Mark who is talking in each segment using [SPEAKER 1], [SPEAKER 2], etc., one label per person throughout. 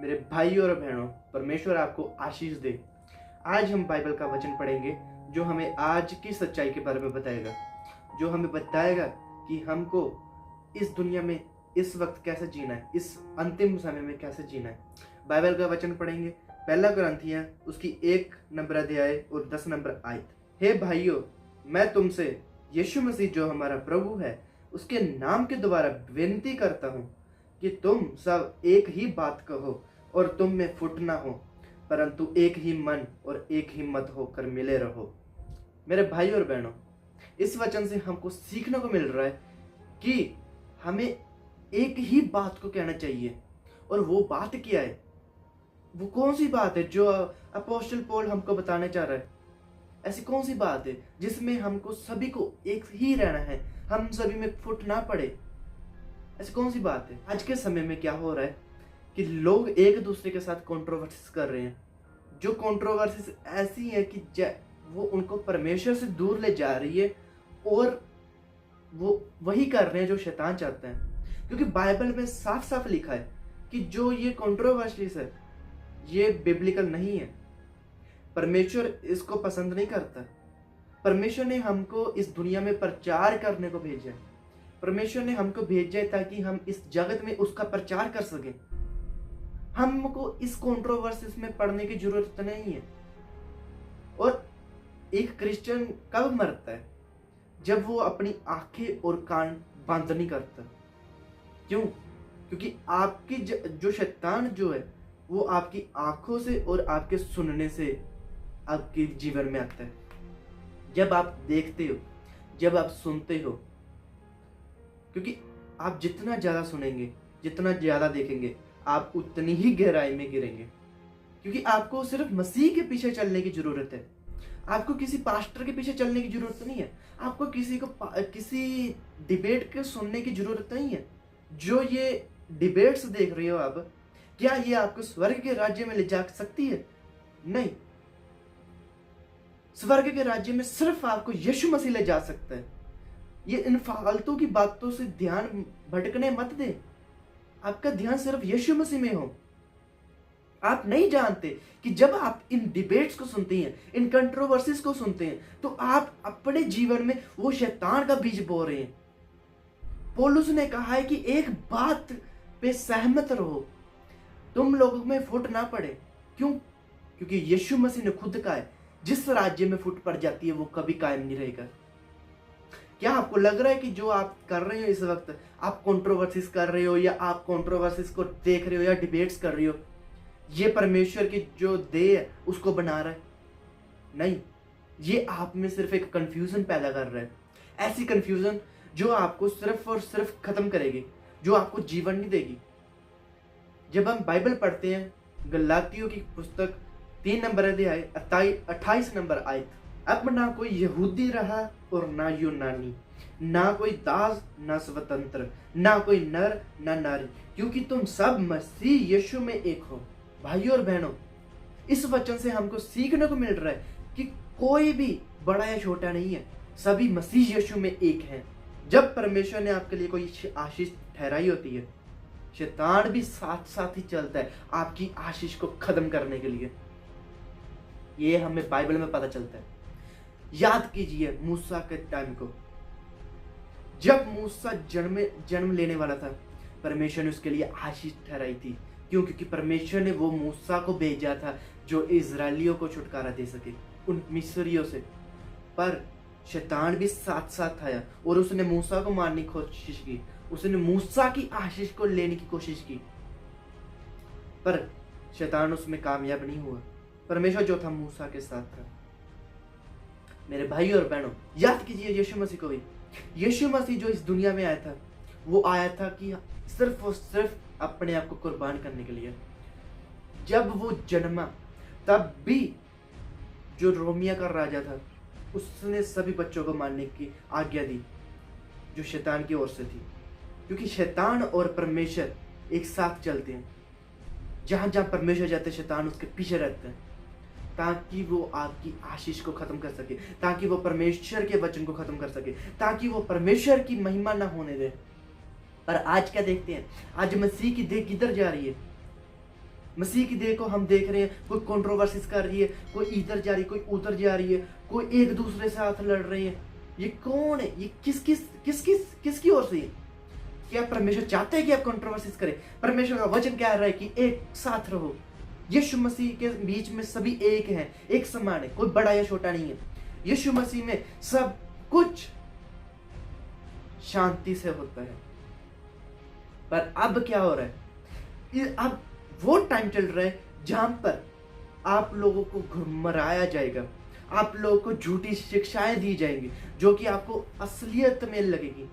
[SPEAKER 1] मेरे भाई और बहनों, परमेश्वर आपको आशीष दे। आज हम बाइबल का वचन पढ़ेंगे जो हमें आज की सच्चाई के बारे में बताएगा, जो हमें बताएगा कि हमको इस दुनिया में इस वक्त कैसे जीना है, इस अंतिम समय में कैसे जीना है। बाइबल का वचन पढ़ेंगे, पहला कुरिन्थियों उसकी 1 नंबर अध्याय और 10 नंबर आयत। हे भाइयों, मैं तुमसे यीशु मसीह जो हमारा प्रभु है उसके नाम के द्वारा विनती करता हूँ कि तुम सब एक ही बात कहो और तुम में फुट ना हो, परंतु एक ही मन और एक ही मत होकर मिले रहो। मेरे भाई और बहनों, इस वचन से हमको सीखने को मिल रहा है कि हमें एक ही बात को कहना चाहिए। और वो बात क्या है? वो कौन सी बात है जो अपोस्टल पौल हमको बताने चाह रहा है? ऐसी कौन सी बात है जिसमें हमको सभी को एक ही रहना है, हम सभी में फुट ना पड़े? ऐसी कौन सी बात है? आज के समय में क्या हो रहा है कि लोग एक दूसरे के साथ कंट्रोवर्सीज कर रहे हैं, जो कंट्रोवर्सीज ऐसी है कि वो उनको परमेश्वर से दूर ले जा रही है, और वो वही कर रहे हैं जो शैतान चाहते हैं। क्योंकि बाइबल में साफ साफ लिखा है कि जो ये कंट्रोवर्सीज है ये बिब्लिकल नहीं है। परमेश्वर इसको पसंद नहीं करता। परमेश्वर ने हमको इस दुनिया में प्रचार करने को भेजा है। परमेश्वर ने हमको भेजा है ताकि हम इस जगत में उसका प्रचार कर सकें। हमको इस कंट्रोवर्सीज में पड़ने की जरूरत नहीं है। और एक क्रिश्चियन कब मरता है? जब वो अपनी आंखें और कान बंद नहीं करता। क्यों? क्योंकि आपकी जो शैतान जो है वो आपकी आंखों से और आपके सुनने से आपके जीवन में आता है। जब आप देखते हो, जब आप सुनते हो, क्योंकि आप जितना ज्यादा सुनेंगे, जितना ज्यादा देखेंगे, आप उतनी ही गहराई में गिरेंगे। क्योंकि आपको सिर्फ मसीह के पीछे चलने की जरूरत है। आपको किसी पास्टर के पीछे चलने की जरूरत नहीं है। आपको किसी डिबेट के सुनने की जरूरत नहीं है। जो ये डिबेट्स देख रहे हो आप, क्या ये आपको स्वर्ग के राज्य में ले जा सकती है? नहीं। स्वर्ग के राज्य में सिर्फ आपको यीशु मसीह ले जा सकता है। ये इन फालतू की बातों से ध्यान भटकने मत दे। आपका ध्यान सिर्फ यीशु मसीह में हो। आप नहीं जानते कि जब आप इन डिबेट्स को सुनते हैं, इन कंट्रोवर्सीज को सुनते हैं, तो आप अपने जीवन में वो शैतान का बीज बो रहे हैं। पौलुस ने कहा है कि एक बात पे सहमत रहो, तुम लोगों में फुट ना पड़े। क्यों? क्योंकि यीशु मसीह ने खुद कहा है, जिस राज्य में फुट पड़ जाती है वो कभी कायम नहीं रहेगा। क्या आपको लग रहा है कि जो आप कर रहे हो इस वक्त, आप कंट्रोवर्सीज कर रहे हो, या आप कंट्रोवर्सीज को देख रहे हो, या डिबेट्स कर रहे हो, ये परमेश्वर की जो देह है उसको बना रहा है? नहीं, ये आप में सिर्फ एक कंफ्यूजन पैदा कर रहा है। ऐसी कंफ्यूजन जो आपको सिर्फ और सिर्फ खत्म करेगी, जो आपको जीवन नहीं देगी। जब हम बाइबल पढ़ते हैं, गलातियों की पुस्तक 3 नंबर अध्याय 28 नंबर आयत, अब ना कोई यहूदी रहा और ना यूनानी, ना कोई दास ना स्वतंत्र, ना कोई नर ना नारी, क्योंकि तुम सब मसीह यीशु में एक हो। भाइयों और बहनों, इस वचन से हमको सीखने को मिल रहा है कि कोई भी बड़ा या छोटा नहीं है, सभी मसीह यीशु में एक हैं। जब परमेश्वर ने आपके लिए कोई आशीष ठहराई होती है, शैतान भी साथ साथ ही चलता है आपकी आशीष को खत्म करने के लिए। ये हमें बाइबल में पता चलता है। याद कीजिए मूसा के टाइम को, जब मूसा जन्म लेने वाला था, परमेश्वर ने उसके लिए आशीष ठहराई थी। क्यों? क्योंकि परमेश्वर ने वो मूसा को भेजा था जो इजरायलियों को छुटकारा दे सके उन मिस्रियों से। पर शैतान भी साथ साथ आया और उसने मूसा को मारने की कोशिश की। उसने मूसा की आशीष को लेने की कोशिश की, पर शैतान उसमें कामयाब नहीं हुआ। परमेश्वर जो था मूसा के साथ था। मेरे भाई और बहनों, याद कीजिए यीशु मसीह को भी। यीशु मसीह जो इस दुनिया में आया था, वो आया था कि सिर्फ और सिर्फ अपने आप को कुर्बान करने के लिए। जब वो जन्मा तब भी जो रोमिया का राजा था, उसने सभी बच्चों को मारने की आज्ञा दी, जो शैतान की ओर से थी। क्योंकि शैतान और परमेश्वर एक साथ चलते हैं। जहां जहां परमेश्वर जाते हैं, शैतान उसके पीछे रहते हैं, ताकि वो आपकी आशीष को खत्म कर सके, ताकि वो परमेश्वर के वचन को खत्म कर सके, ताकि वो परमेश्वर की महिमा ना होने दे। पर आज क्या देखते हैं? आज मसीह की देह किधर जा रही है? मसीह की देह को हम देख रहे हैं, कोई कंट्रोवर्सीज कर रही है, कोई इधर जा रही है, कोई उधर जा रही है, कोई एक दूसरे से हाथ लड़ रही है। ये कौन है? ये किसकी ओर से है? क्या परमेश्वर चाहते हैं कि आप कंट्रोवर्सीज करें? परमेश्वर का वचन कह रहा है कि एक साथ रहो। यीशु मसीह के बीच में सभी एक हैं, एक समान है, कोई बड़ा या छोटा नहीं है। यीशु मसीह में सब कुछ शांति से होता है। पर अब क्या हो रहा है? अब वो टाइम चल रहा है जहां पर आप लोगों को घुमराया जाएगा, आप लोगों को झूठी शिक्षाएं दी जाएंगी जो कि आपको असलियत में लगेगी,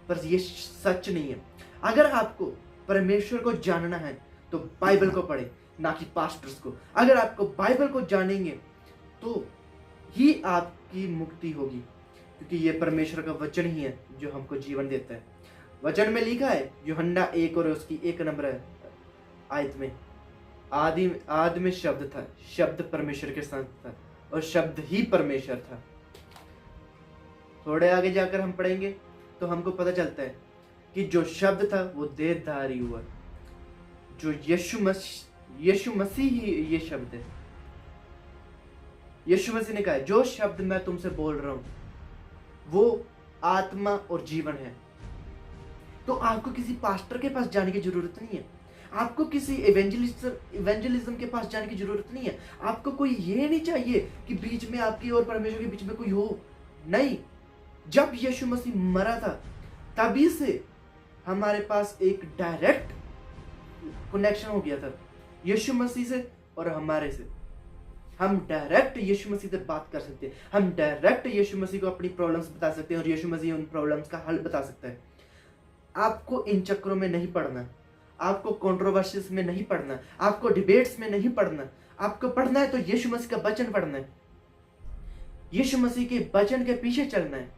[SPEAKER 1] पर ये सच नहीं है। अगर आपको परमेश्वर को जानना है तो बाइबल को पढ़ें, ना कि पास्टर्स को। अगर आपको बाइबल को जानेंगे तो ही आपकी मुक्ति होगी, क्योंकि ये परमेश्वर का वचन ही है जो हमको जीवन देता है। वचन में लिखा है, यूहन्ना 1 और उसकी 1 नंबर आयत में, आदि में शब्द था, शब्द परमेश्वर के साथ था और शब्द ही परमेश्वर था। थोड़े आगे जाकर हम पढ़ेंगे तो हमको पता चलता है कि जो शब्द था वो देहधारी हुआ। जो यीशु मसीह ही ये शब्द है। यीशु मसीह ने कहा, जो शब्द मैं तुमसे बोल रहा हूं वो आत्मा और जीवन है। तो आपको किसी पास्टर के पास जाने की जरूरत नहीं है, आपको किसी इवेंजलिज्म के पास जाने की जरूरत नहीं है। आपको कोई ये नहीं चाहिए कि बीच में आपकी और परमेश्वर के बीच में कोई हो। नहीं, जब यीशु मसीह मरा था तभी से हमारे पास एक डायरेक्ट कनेक्शन हो गया था यीशु मसीह से और हमारे से। हम डायरेक्ट यीशु मसीह से बात कर सकते हैं, हम डायरेक्ट यीशु मसीह को अपनी प्रॉब्लम्स बता सकते हैं और यीशु मसीह उन प्रॉब्लम्स का हल बता सकता है। आपको इन चक्रों में नहीं पढ़ना, आपको कंट्रोवर्सीज में नहीं पढ़ना, आपको डिबेट्स में नहीं पढ़ना। आपको पढ़ना है तो यीशु मसीह का वचन पढ़ना है, यीशु मसीह के वचन के पीछे चलना है,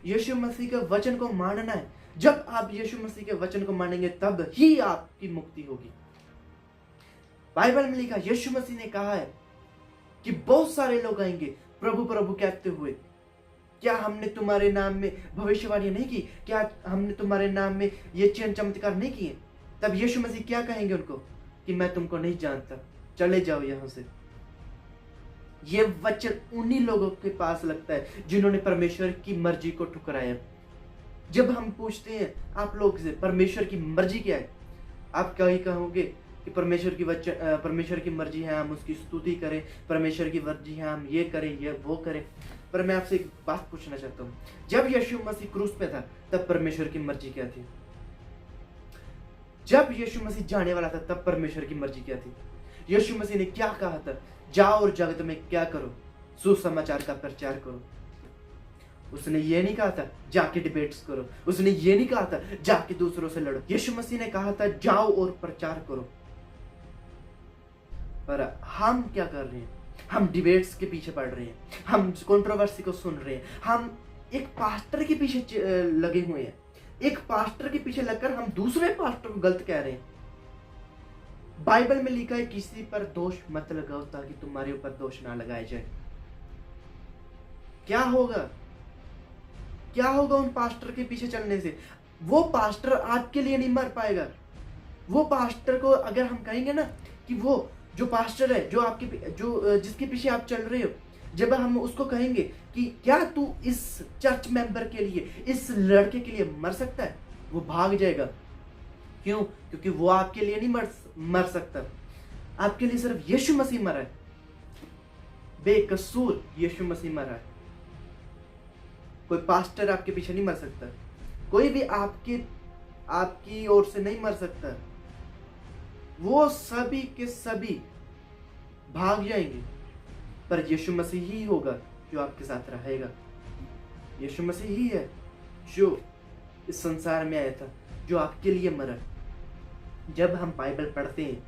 [SPEAKER 1] यीशु मसीह के वचन को मानना है। जब आप यीशु मसीह के वचन को मानेंगे तब ही आपकी मुक्ति होगी। बाइबल में लिखा, यीशु मसीह ने कहा है कि बहुत सारे लोग आएंगे प्रभु प्रभु कहते हुए, क्या हमने तुम्हारे नाम में भविष्यवाणी नहीं की? क्या हमने तुम्हारे नाम में ये चिन्ह चमत्कार नहीं किए? तब यीशु मसीह क्या कहेंगे उनको कि मैं तुमको नहीं जानता, चले जाओ यहां से। ये वचन उन्हीं लोगों के पास लगता है जिन्होंने परमेश्वर की मर्जी को ठुकराया। जब हम पूछते हैं आप लोग से परमेश्वर की मर्जी क्या है, आप क्या ही कहोगे कि परमेश्वर की मर्जी है हम उसकी स्तुति करें, परमेश्वर की मर्जी है हम ये करें ये वो करें। पर मैं आपसे एक बात पूछना चाहता हूँ, जब यीशु मसीह क्रूस पे था तब परमेश्वर की मर्जी क्या थी? जब यीशु मसीह जाने वाला था तब परमेश्वर की मर्जी क्या थी? यीशु मसीह ने क्या कहा था? जाओ और जगत में क्या करो? सुसमाचार का प्रचार करो। उसने ये नहीं कहा था जाके डिबेट्स करो, उसने ये नहीं कहा था जाके दूसरों से लड़ो। यीशु मसीह ने कहा था जाओ और प्रचार करो। पर हम क्या कर रहे हैं? हम डिबेट्स के पीछे पड़ रहे हैं, हम कंट्रोवर्सी को सुन रहे हैं, हम एक पास्टर के पीछे लगे हुए हैं। एक पास्टर के पीछे लगकर हम दूसरे पास्टर को गलत कह रहे हैं। बाइबल में लिखा है किसी पर दोष मत लगाओ ताकि तुम्हारे ऊपर दोष ना लगाया जाए। क्या होगा? क्या होगा उन पास्टर के पीछे चलने से? वो पास्टर आपके लिए नहीं मर पाएगा। वो पास्टर को अगर हम कहेंगे ना कि वो जो पास्टर है जो जिसके पीछे आप चल रहे हो, जब हम उसको कहेंगे कि क्या तू इस चर्च मेंबर के लिए, इस लड़के के लिए मर सकता है, वो भाग जाएगा। क्यों? क्योंकि वो आपके लिए नहीं मर सकता। आपके लिए सिर्फ यीशु मसीह मरा है, बेकसूर यीशु मसीह मरा है। कोई पास्टर आपके पीछे नहीं मर सकता, कोई भी आपकी ओर से नहीं मर सकता। वो सभी के सभी भाग जाएंगे, पर यीशु मसीह ही होगा जो आपके साथ रहेगा। यीशु मसीह ही है जो इस संसार में आया था, जो आपके लिए मरा। जब हम बाइबल पढ़ते हैं,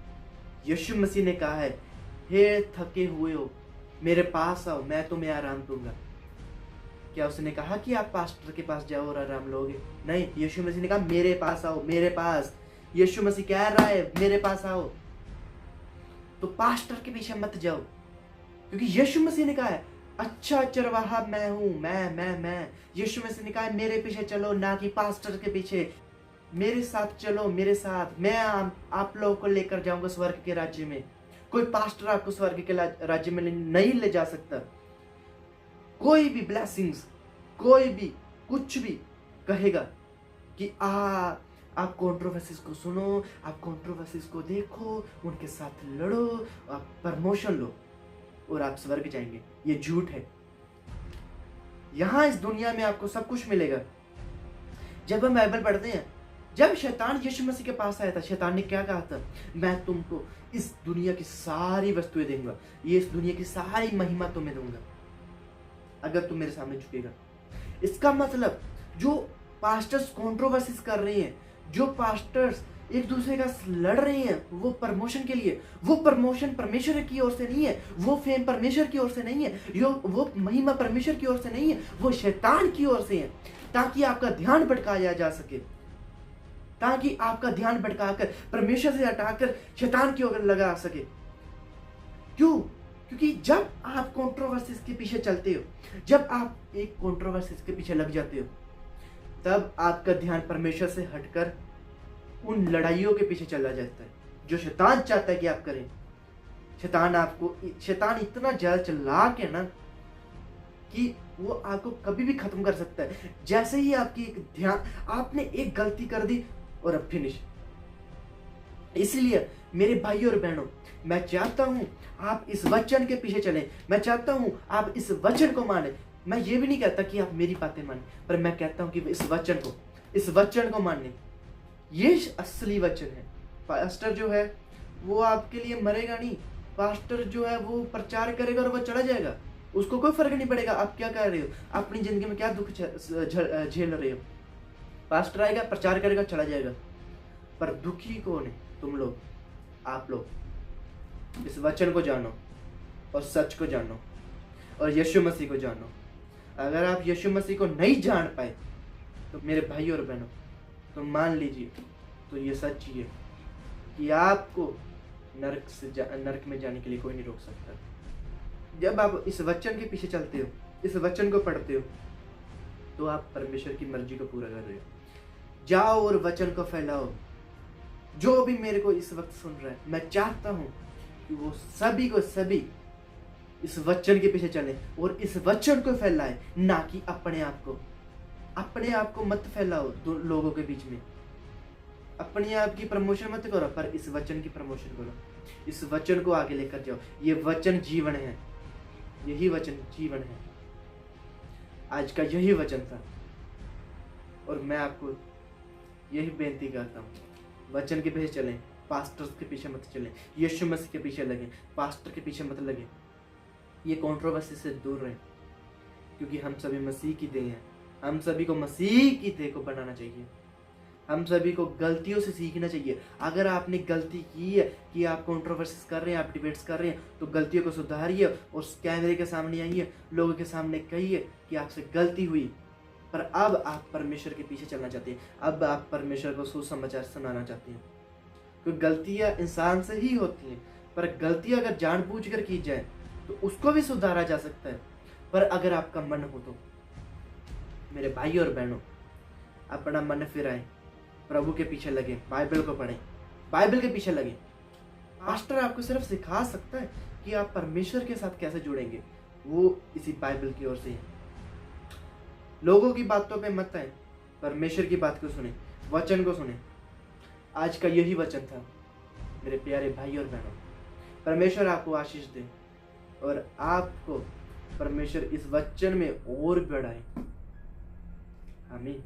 [SPEAKER 1] यीशु मसीह ने कहा है, हे थके हुए हो मेरे पास आओ, मैं तुम्हें आराम दूंगा। क्या उसने कहा कि आप पास्टर के पास जाओ और आराम लोगे? नहीं, यीशु मसीह ने कहा मेरे पास आओ, मेरे पास। यीशु मसीह कह रहा है मेरे पास आओ। तो पास्टर के पीछे मत जाओ, क्योंकि यीशु मसीह ने कहा है अच्छा चरवाहा मैं हूं, मैं। यीशु मसीह ने कहा है मेरे पीछे चलो, ना कि पास्टर के पीछे। मेरे साथ चलो, मेरे साथ, मैं आप लोगों को लेकर जाऊंगा स्वर्ग के राज्य में। कोई पास्टर आपको स्वर्ग के राज्य में नहीं ले जा सकता। कोई भी ब्लेसिंग्स, कोई भी कुछ भी कहेगा कि आप कंट्रोवर्सीज को सुनो, आप कंट्रोवर्सीज को देखो, उनके साथ लड़ो, आप प्रमोशन लो और आप स्वर्ग जाएंगे, ये झूठ है। यहां इस दुनिया में आपको सब कुछ मिलेगा। जब हम बाइबल पढ़ते हैं, जब शैतान यीशु मसीह के पास आया था, शैतान ने क्या कहा था? मैं तुमको इस दुनिया की सारी वस्तुएं दूंगा, ये इस दुनिया की सारी महिमा तुम्हें दूंगा अगर तुम मेरे सामने झुकेगा। इसका मतलब जो पास्टर्स कंट्रोवर्सीज कर रहे हैं, जो पास्टर्स एक दूसरे का लड़ रहे हैं, वो प्रमोशन के लिए, वो प्रमोशन परमेश्वर की ओर से नहीं है, वो फेम परमेश्वर की ओर से नहीं है, वो महिमा परमेश्वर की ओर से नहीं है, वो शैतान की ओर से है, ताकि आपका ध्यान भटकाया जा सके, ताकि आपका ध्यान भटकाकर परमेश्वर से हटाकर शैतान की ओर लगा सके। क्यों? क्योंकि जब आप कंट्रोवर्सीज के पीछे चलते हो, जब आप एक कंट्रोवर्सीज के पीछे लग जाते हो, तब आपका ध्यान परमेश्वर से हटकर उन लड़ाइयों के पीछे चला जाता है जो शैतान चाहता है कि आप करें। शैतान इतना ज्यादा चालाक है ना कि वो आपको कभी भी खत्म कर सकता है। जैसे ही आपने एक गलती कर दी और अब फिनिश। इसलिए मेरे भाई और बहनों, मैं चाहता हूं आप इस वचन के पीछे चलें, मैं चाहता हूं आप इस वचन को माने। मैं ये भी नहीं कहता कि आप मेरी बातें माने, पर मैं कहता हूं कि इस वचन को माने। ये असली वचन है। पास्टर जो है वो आपके लिए मरेगा नहीं, पास्टर जो है वो प्रचार करेगा और वो चला जाएगा, उसको कोई फर्क नहीं पड़ेगा आप क्या कर रहे हो, अपनी जिंदगी में क्या दुख झेल रहे हो। पास्टर आएगा, प्रचार करेगा, चला जाएगा। पर दुखी कौन है? तुम लोग, आप लोग। इस वचन को जानो और सच को जानो और यीशु मसीह को जानो। अगर आप यीशु मसीह को नहीं जान पाए तो मेरे भाई और बहनों, तो मान लीजिए, तो ये सच ही है कि आपको नरक में जाने के लिए कोई नहीं रोक सकता। जब आप इस वचन के पीछे चलते हो, इस वचन को पढ़ते हो, तो आप परमेश्वर की मर्जी को पूरा कर रहे हो। जाओ और वचन को फैलाओ। जो भी मेरे को इस वक्त सुन रहा है, मैं चाहता हूं कि वो सभी इस वचन के पीछे चले और इस वचन को फैलाए, ना कि अपने आप को मत फैलाओ लोगों के बीच में। अपने आप की प्रमोशन मत करो, पर इस वचन की प्रमोशन करो। इस वचन को आगे लेकर जाओ। ये वचन जीवन है, यही वचन जीवन है। आज का यही वचन था और मैं आपको यही बेनती करता हूँ, वचन के पीछे चलें, पास्टर्स के पीछे मत चलें, यीशु मसीह के पीछे लगें, पास्टर के पीछे मत लगें। ये कंट्रोवर्सी से दूर रहें, क्योंकि हम सभी मसीह की देह हैं। हम सभी को मसीह की देह को बनाना चाहिए। हम सभी को गलतियों से सीखना चाहिए। अगर आपने गलती की है कि आप कंट्रोवर्सीज कर रहे हैं, आप डिबेट्स कर रहे हैं, तो गलतियों को सुधारिए और कैमरे के सामने आइए, लोगों के सामने कहिए कि आपसे गलती हुई। पर अब आप परमेश्वर के पीछे चलना चाहते हैं, अब आप परमेश्वर को सुसमाचार सुनाना चाहते हैं। क्योंकि गलतियां इंसान से ही होती हैं, पर गलतियां अगर जानबूझकर की जाए तो उसको भी सुधारा जा सकता है। पर अगर आपका मन हो तो मेरे भाई और बहनों, अपना मन फिराएं, प्रभु के पीछे लगे, बाइबल को पढ़ें, बाइबल के पीछे लगे। पास्टर आपको सिर्फ सिखा सकता है कि आप परमेश्वर के साथ कैसे जुड़ेंगे, वो इसी बाइबल की ओर से है। लोगों की बातों पे मत आए, परमेश्वर की बात को सुने, वचन को सुने। आज का यही वचन था मेरे प्यारे भाई और बहनों। परमेश्वर आपको आशीष दे और आपको परमेश्वर इस वचन में और बढ़ाए। आमीन।